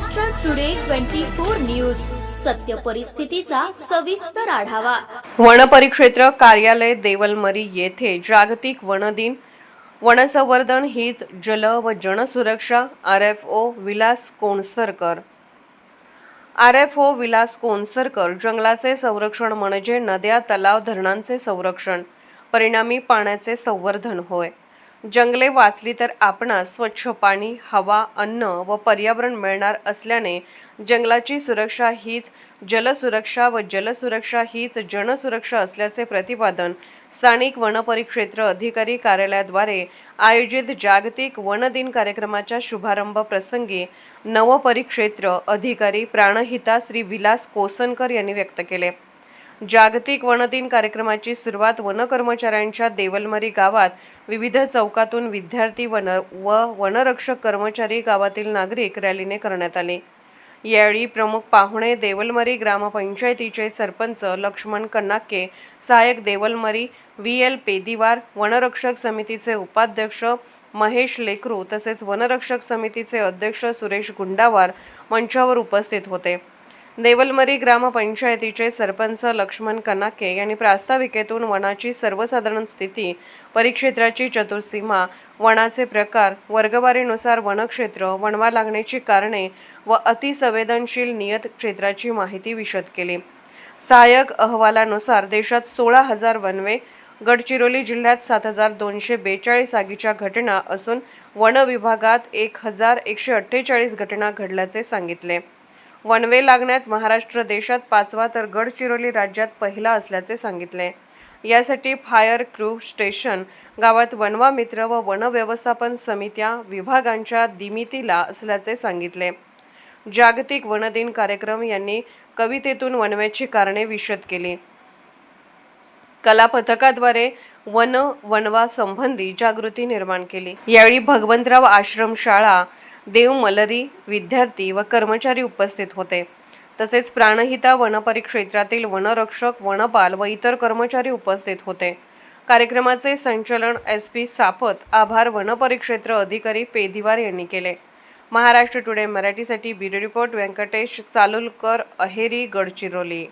Maharashtra today 24 news, सत्य परिस्थितीचा सविस्तर आढावा। वन परिक्षेत्र कार्यालय देवलमरी येथे जागतिक वन दिन, वनसंवर्धन हीच जल व जनसुरक्षा। RFO विलास कोणसरकर। RFO विलास कोणसरकर। जंगलाचे संरक्षण म्हणजे नद्या, तलाव, धरणांचे संरक्षण, परिणामी पाण्याचे संवर्धन होय। जंगले वाचली तर आपणास स्वच्छ पाणी, हवा, अन्न व पर्यावरण मिळणार असल्याने जंगलाची सुरक्षा हीच जलसुरक्षा व जलसुरक्षा हीच जनसुरक्षा असल्याचे प्रतिपादन स्थानिक वनपरिक्षेत्र अधिकारी कार्यालयाद्वारे आयोजित जागतिक वन दिन कार्यक्रमाच्या शुभारंभ प्रसंगी नवपरिक्षेत्र अधिकारी प्राणहिता श्री विलास कोसनकर यांनी व्यक्त केले। जागतिक वन दिन कार्यक्रमाची सुरुवात वन कर्मचाऱ्यांच्या देवलमरी गावात विविध चौकातून विद्यार्थी व वनरक्षक कर्मचारी, गावातील नागरिक रॅलीने करण्यात आली। यावेळी प्रमुख पाहुणे देवलमरी ग्रामपंचायतीचे सरपंच लक्ष्मण कन्नाके, सहाय्यक देवलमरी VL पेदिवार, वनरक्षक समितीचे उपाध्यक्ष महेश लेकरू तसेच वनरक्षक समितीचे अध्यक्ष सुरेश गुंडावार मंचावर उपस्थित होते। देवलमरी ग्रामपंचायतीचे सरपंच लक्ष्मण कन्नाके यांनी प्रास्ताविकेतून वनाची सर्वसाधारण स्थिती, परिक्षेत्राची चतुर्सीमा, वनाचे प्रकार, वर्गवारीनुसार वनक्षेत्र, वणवा लागण्याची कारणे व अतिसंवेदनशील नियत क्षेत्राची माहिती विशद केली। सहाय्यक अहवालानुसार देशात 16,000 वनवे, गडचिरोली जिल्ह्यात 7,242 आगीच्या घटना असून वन विभागात 1,148 घटना घडल्याचे सांगितले। वनवे लागण्यात महाराष्ट्र देशात 5वा तर गडचिरोली राज्यात पहिला असल्याचे सांगितले। यासाठी फायर क्रू स्टेशन, गावात वनवा मित्र व वन व्यवस्थापन समित्या विभागांच्या दिमितीला असल्याचे सांगितले। जागतिक वन दिन कार्यक्रम यांनी कवितेतून वनव्याची कारणे विशद केली। कला पथकाद्वारे वनवा संबंधी जागृती निर्माण केली। यावेळी भगवंतराव आश्रमशाळा देवमलरी विद्यार्थी व कर्मचारी उपस्थित होते। तसेच प्राणहिता वनपरिक्षेत्रातील वनरक्षक, वनपाल व इतर कर्मचारी उपस्थित होते। कार्यक्रमाचे संचालन SP सापत, आभार वनपरिक्षेत्र अधिकारी पेदिवार यांनी केले। महाराष्ट्र टुडे मराठीसाठी ब्युरो रिपोर्ट व्यंकटेश चालुलकर, अहेरी, गडचिरोली।